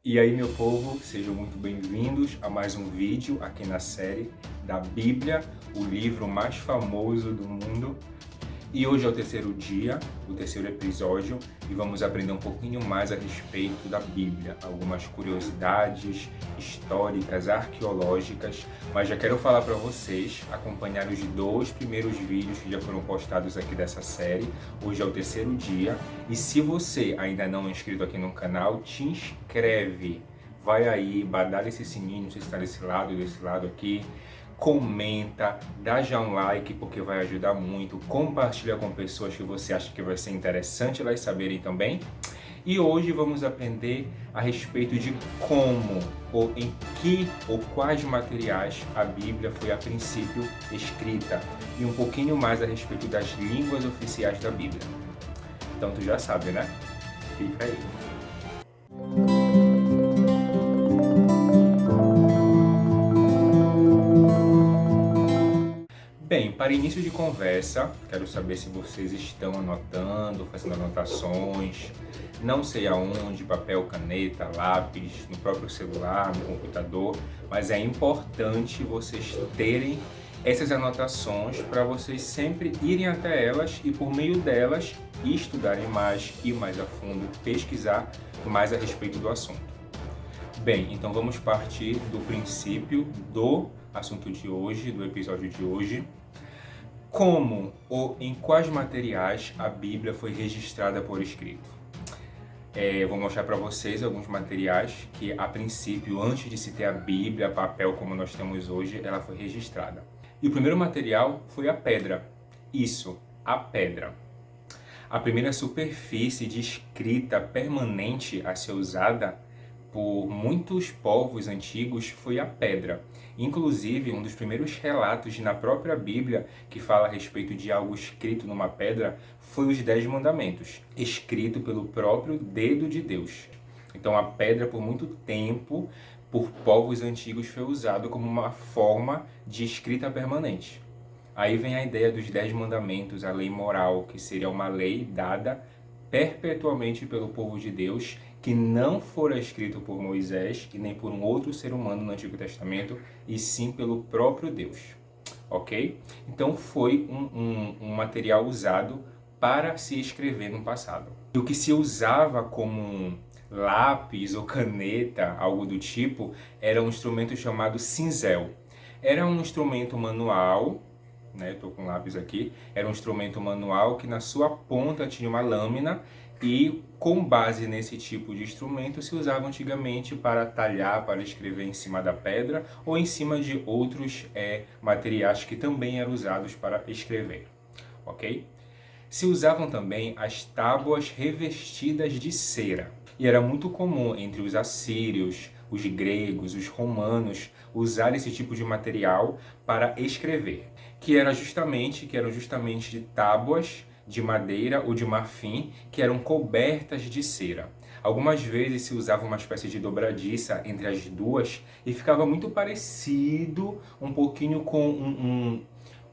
E aí, meu povo, sejam muito bem-vindos a mais um vídeo aqui na série da Bíblia, o livro mais famoso do mundo. E hoje é o terceiro dia, o terceiro episódio, e vamos aprender um pouquinho mais a respeito da Bíblia, algumas curiosidades históricas, arqueológicas, mas já quero falar para vocês, acompanhar os dois primeiros vídeos que já foram postados aqui dessa série. Hoje é o terceiro dia, e se você ainda não é inscrito aqui no canal, te inscreve. Vai aí, badala esse sininho, se está desse lado aqui. Comenta, dá já um like porque vai ajudar muito, compartilha com pessoas que você acha que vai ser interessante elas saberem também. E hoje vamos aprender a respeito de como, ou em que ou quais materiais a Bíblia foi a princípio escrita e um pouquinho mais a respeito das línguas oficiais da Bíblia. Então tu já sabe, né? Fica aí. Bem, para início de conversa, quero saber se vocês estão anotando, fazendo anotações, não sei aonde, papel, caneta, lápis, no próprio celular, no computador, mas é importante vocês terem essas anotações para vocês sempre irem até elas e por meio delas estudarem mais, ir mais a fundo, pesquisar mais a respeito do assunto. Bem, então vamos partir do princípio do assunto de hoje, do episódio de hoje. Como ou em quais materiais a Bíblia foi registrada por escrito? Eu vou mostrar para vocês alguns materiais que, a princípio, antes de se ter a Bíblia, papel como nós temos hoje, ela foi registrada. E o primeiro material foi a pedra. Isso, a pedra. A primeira superfície de escrita permanente a ser usada por muitos povos antigos foi a pedra. Inclusive, um dos primeiros relatos na própria Bíblia que fala a respeito de algo escrito numa pedra foi os 10 Mandamentos, escrito pelo próprio dedo de Deus. Então a pedra, por muito tempo, por povos antigos, foi usado como uma forma de escrita permanente. Aí vem a ideia dos 10 Mandamentos, a lei moral, que seria uma lei dada perpetuamente pelo povo de Deus, que não fora escrito por Moisés e nem por um outro ser humano no Antigo Testamento, e sim pelo próprio Deus, ok? Então foi um material usado para se escrever no passado. E o que se usava como lápis ou caneta, algo do tipo, era um instrumento chamado cinzel. Era um instrumento manual, né? Estou com lápis aqui. Era um instrumento manual que na sua ponta tinha uma lâmina e com base nesse tipo de instrumento se usava antigamente para talhar, para escrever em cima da pedra ou em cima de outros materiais que também eram usados para escrever, ok? Se usavam também as tábuas revestidas de cera e era muito comum entre os assírios, os gregos, os romanos usar esse tipo de material para escrever, que eram justamente de tábuas de madeira ou de marfim que eram cobertas de cera. Algumas vezes se usava uma espécie de dobradiça entre as duas e ficava muito parecido um pouquinho com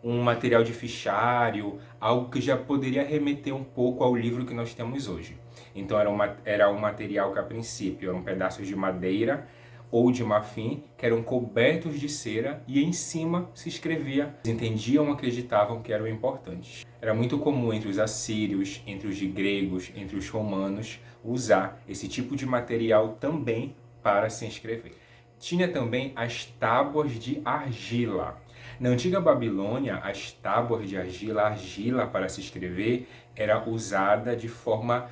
um material de fichário, algo que já poderia remeter um pouco ao livro que nós temos hoje. Então era um material que a princípio eram pedaços de madeira ou de marfim que eram cobertos de cera e em cima se escrevia. Eles entendiam, acreditavam que eram importantes. Era muito comum entre os assírios, entre os gregos, entre os romanos usar esse tipo de material também para se escrever. Tinha também as tábuas de argila. Na antiga Babilônia, as tábuas de argila, a argila para se escrever, era usada de forma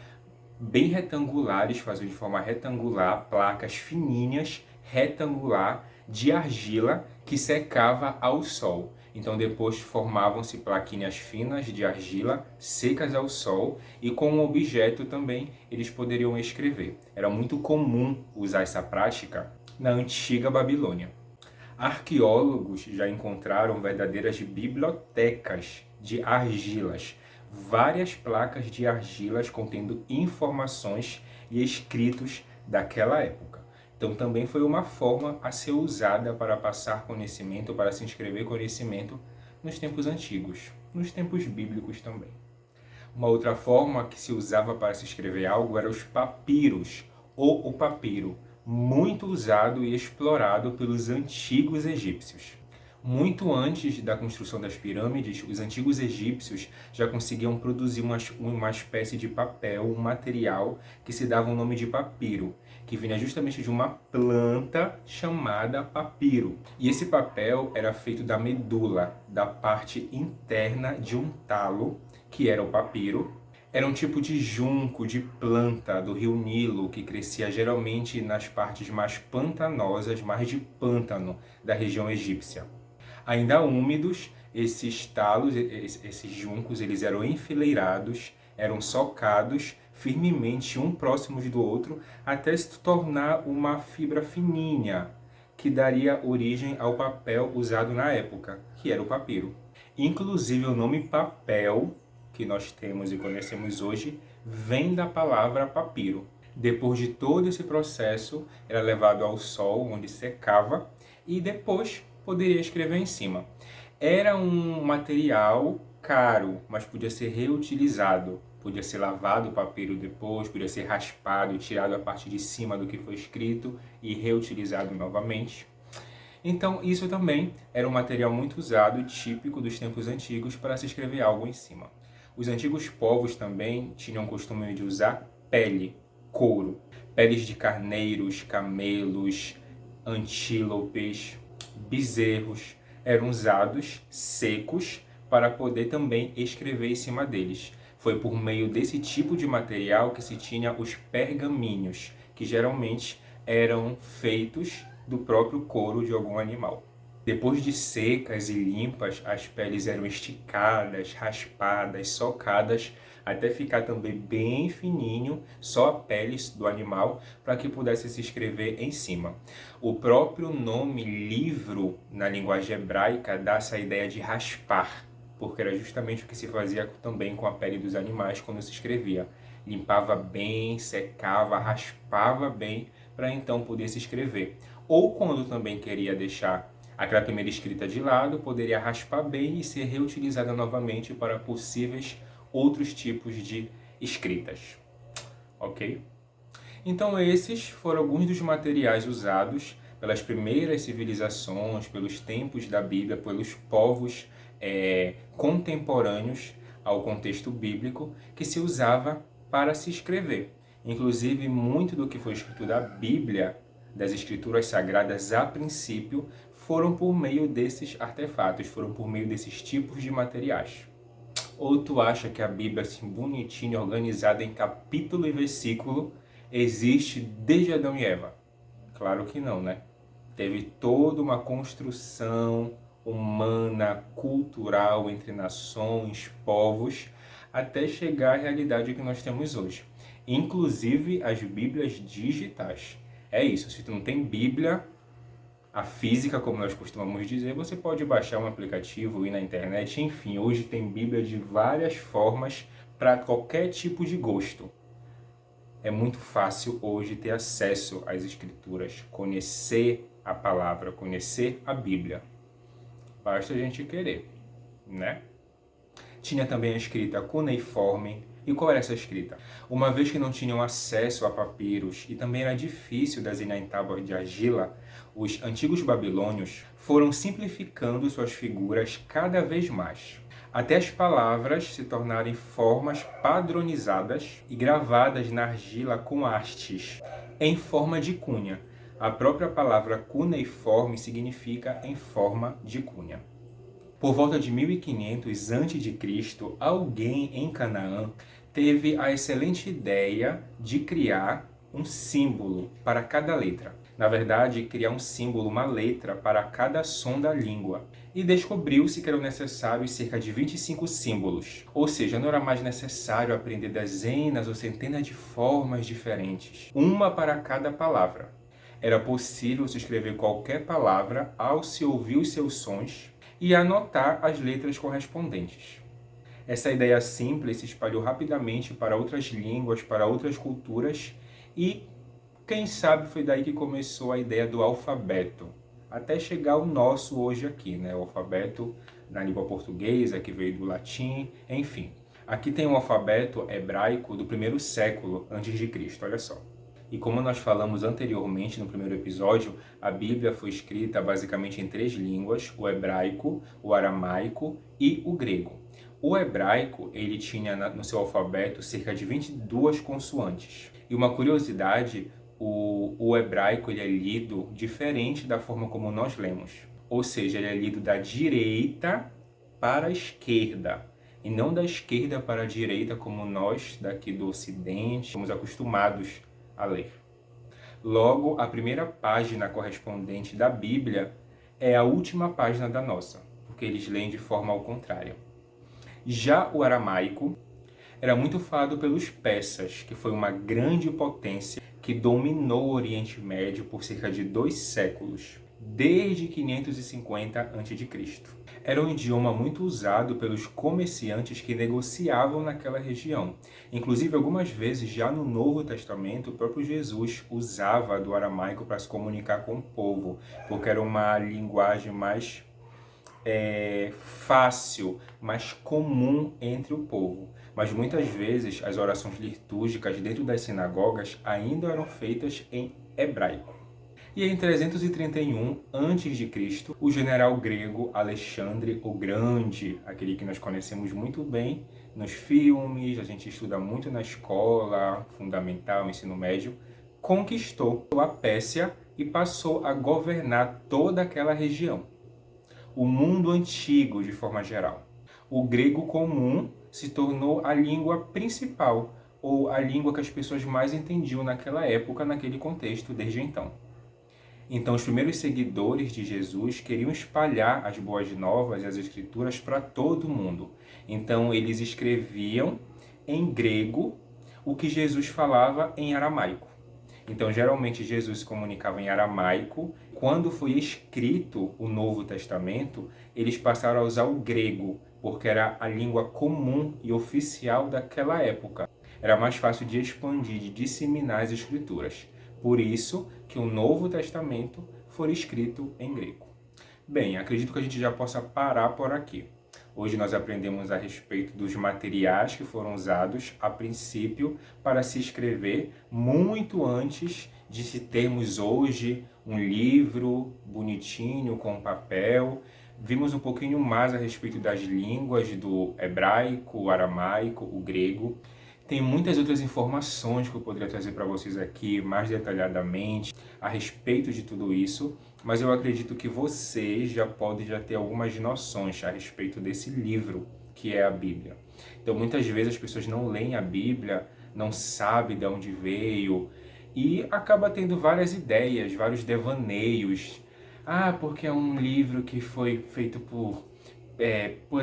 bem retangulares, faziam de forma retangular, placas fininhas, retangular, de argila que secava ao sol. Então depois formavam-se plaquinhas finas de argila, secas ao sol, e com um objeto também eles poderiam escrever. Era muito comum usar essa prática na antiga Babilônia. Arqueólogos já encontraram verdadeiras bibliotecas de argilas, várias placas de argilas contendo informações e escritos daquela época. Então também foi uma forma a ser usada para passar conhecimento, para se inscrever conhecimento nos tempos antigos, nos tempos bíblicos também. Uma outra forma que se usava para se escrever algo era os papiros ou o papiro. muito usado e explorado pelos antigos egípcios. Muito antes da construção das pirâmides, os antigos egípcios já conseguiam produzir uma espécie de papel, um material que se dava o nome de papiro, que vinha justamente de uma planta chamada papiro. E esse papel era feito da medula, da parte interna de um talo, que era o papiro. Era um tipo de junco, de planta do rio Nilo, que crescia geralmente nas partes mais pantanosas, mais de pântano da região egípcia. Ainda úmidos, esses talos, esses juncos, eles eram enfileirados, eram socados firmemente um próximo do outro, até se tornar uma fibra fininha, que daria origem ao papel usado na época, que era o papiro. Inclusive, o nome papel, que nós temos e conhecemos hoje, vem da palavra papiro. Depois de todo esse processo, era levado ao sol, onde secava, e depois poderia escrever em cima. Era um material caro, mas podia ser reutilizado. Podia ser lavado o papiro depois, podia ser raspado, tirado a parte de cima do que foi escrito e reutilizado novamente. Então, isso também era um material muito usado e típico dos tempos antigos para se escrever algo em cima. Os antigos povos também tinham o costume de usar pele, couro, peles de carneiros, camelos, antílopes, bezerros, eram usados secos para poder também escrever em cima deles. Foi por meio desse tipo de material que se tinha os pergaminhos, que geralmente eram feitos do próprio couro de algum animal. Depois de secas e limpas, as peles eram esticadas, raspadas, socadas, até ficar também bem fininho, só a pele do animal, para que pudesse se escrever em cima. O próprio nome livro, na linguagem hebraica, dá essa ideia de raspar, porque era justamente o que se fazia também com a pele dos animais quando se escrevia. Limpava bem, secava, raspava bem, para então poder se escrever. Ou quando também queria deixar aquela primeira escrita de lado, poderia raspar bem e ser reutilizada novamente para possíveis outros tipos de escritas. Ok? Então esses foram alguns dos materiais usados pelas primeiras civilizações, pelos tempos da Bíblia, pelos povos contemporâneos ao contexto bíblico, que se usava para se escrever. Inclusive, muito do que foi escrito da Bíblia, das Escrituras Sagradas, a princípio, foram por meio desses artefatos, foram por meio desses tipos de materiais. Ou tu acha que a Bíblia, assim, bonitinha, organizada em capítulo e versículo, existe desde Adão e Eva? Claro que não, né? Teve toda uma construção humana, cultural, entre nações, povos, até chegar à realidade que nós temos hoje. Inclusive as Bíblias digitais. É isso, se tu não tem Bíblia, a física, como nós costumamos dizer, você pode baixar um aplicativo, ir na internet, enfim, hoje tem Bíblia de várias formas para qualquer tipo de gosto. É muito fácil hoje ter acesso às Escrituras, conhecer a palavra, conhecer a Bíblia. Basta a gente querer, né? Tinha também a escrita cuneiforme. E qual era essa escrita? Uma vez que não tinham acesso a papiros e também era difícil desenhar em tábuas de argila, os antigos babilônios foram simplificando suas figuras cada vez mais, até as palavras se tornarem formas padronizadas e gravadas na argila com hastes, em forma de cunha. A própria palavra cuneiforme significa em forma de cunha. Por volta de 1500 a.C., alguém em Canaã teve a excelente ideia de criar um símbolo para cada letra. Na verdade, criar um símbolo, uma letra para cada som da língua. E descobriu-se que eram necessários cerca de 25 símbolos. Ou seja, não era mais necessário aprender dezenas ou centenas de formas diferentes, uma para cada palavra. Era possível se escrever qualquer palavra ao se ouvir os seus sons e anotar as letras correspondentes. Essa ideia simples se espalhou rapidamente para outras línguas, para outras culturas e, quem sabe, foi daí que começou a ideia do alfabeto, até chegar ao nosso hoje aqui, né? O alfabeto na língua portuguesa, que veio do latim, enfim. Aqui tem um alfabeto hebraico do 1º século antes de Cristo, olha só. E como nós falamos anteriormente no primeiro episódio, a Bíblia foi escrita basicamente em 3 línguas: o hebraico, o aramaico e o grego. O hebraico, ele tinha no seu alfabeto cerca de 22 consoantes. E uma curiosidade, o hebraico ele é lido diferente da forma como nós lemos. Ou seja, ele é lido da direita para a esquerda, e não da esquerda para a direita como nós daqui do Ocidente estamos acostumados a ler. Logo, a primeira página correspondente da Bíblia é a última página da nossa, porque eles leem de forma ao contrário. Já o aramaico era muito falado pelos persas, que foi uma grande potência que dominou o Oriente Médio por cerca de 2 séculos, desde 550 a.C. Era um idioma muito usado pelos comerciantes que negociavam naquela região. Inclusive, algumas vezes, já no Novo Testamento, o próprio Jesus usava do aramaico para se comunicar com o povo, porque era uma linguagem mais fácil, mais comum entre o povo. Mas muitas vezes as orações litúrgicas dentro das sinagogas ainda eram feitas em hebraico. E em 331 a.C., o general grego Alexandre o Grande, aquele que nós conhecemos muito bem nos filmes, a gente estuda muito na escola fundamental, ensino médio, conquistou a Pérsia e passou a governar toda aquela região. O mundo antigo, de forma geral. O grego comum se tornou a língua principal, ou a língua que as pessoas mais entendiam naquela época, naquele contexto, desde então. Então, os primeiros seguidores de Jesus queriam espalhar as boas novas e as escrituras para todo mundo. Então, eles escreviam em grego o que Jesus falava em aramaico. Então, geralmente, Jesus se comunicava em aramaico. Quando foi escrito o Novo Testamento, eles passaram a usar o grego, porque era a língua comum e oficial daquela época. Era mais fácil de expandir, de disseminar as escrituras. Por isso que o Novo Testamento foi escrito em grego. Bem, acredito que a gente já possa parar por aqui. Hoje nós aprendemos a respeito dos materiais que foram usados a princípio para se escrever, muito antes de se termos hoje um livro bonitinho com papel. Vimos um pouquinho mais a respeito das línguas do hebraico, o aramaico, o grego. Tem muitas outras informações que eu poderia trazer para vocês aqui mais detalhadamente a respeito de tudo isso, mas eu acredito que vocês já podem ter algumas noções a respeito desse livro que é a Bíblia. Então muitas vezes as pessoas não leem a Bíblia, não sabem de onde veio e acaba tendo várias ideias, vários devaneios. Ah, porque é um livro que foi feito por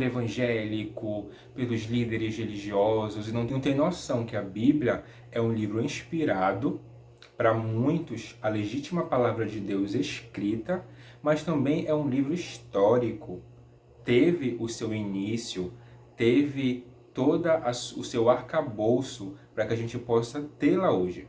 evangélico, pelos líderes religiosos, e não tem noção que a Bíblia é um livro inspirado, para muitos, a legítima palavra de Deus escrita, mas também é um livro histórico. Teve o seu início, teve todo o seu arcabouço para que a gente possa tê-la hoje.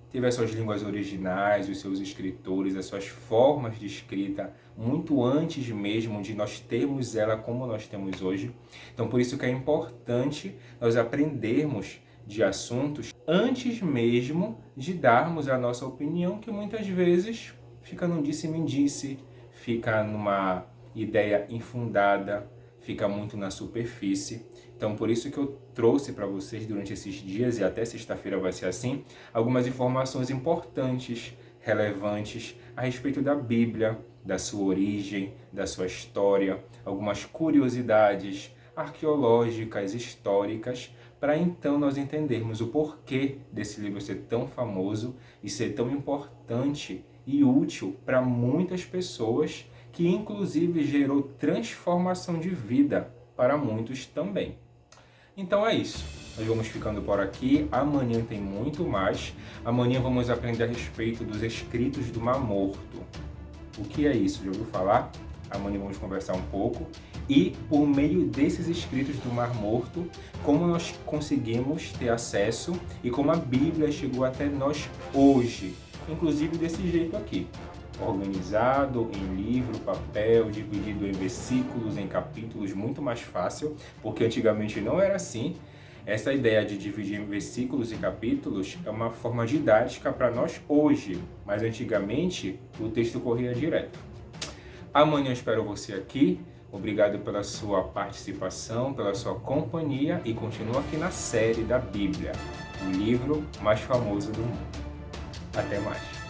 Teve as suas línguas originais, os seus escritores, as suas formas de escrita, muito antes mesmo de nós termos ela como nós temos hoje. Então, por isso que é importante nós aprendermos de assuntos antes mesmo de darmos a nossa opinião, que muitas vezes fica num disse-me-disse, fica numa ideia infundada, fica muito na superfície. Então, por isso que eu trouxe para vocês durante esses dias, e até sexta-feira vai ser assim, algumas informações importantes, relevantes a respeito da Bíblia, da sua origem, da sua história, algumas curiosidades arqueológicas, históricas, para então nós entendermos o porquê desse livro ser tão famoso e ser tão importante e útil para muitas pessoas, que inclusive gerou transformação de vida para muitos também. Então é isso, nós vamos ficando por aqui. Amanhã tem muito mais. Amanhã vamos aprender a respeito dos escritos do Mar Morto. O que é isso? Já ouviu falar? Amanhã vamos conversar um pouco. E por meio desses escritos do Mar Morto, como nós conseguimos ter acesso e como a Bíblia chegou até nós hoje, inclusive desse jeito aqui, organizado em livro, papel, dividido em versículos, em capítulos, muito mais fácil, porque antigamente não era assim. Essa ideia de dividir em versículos e capítulos é uma forma didática para nós hoje, mas antigamente o texto corria direto. Amanhã eu espero você aqui. Obrigado pela sua participação, pela sua companhia e continua aqui na série da Bíblia, o livro mais famoso do mundo. Até mais.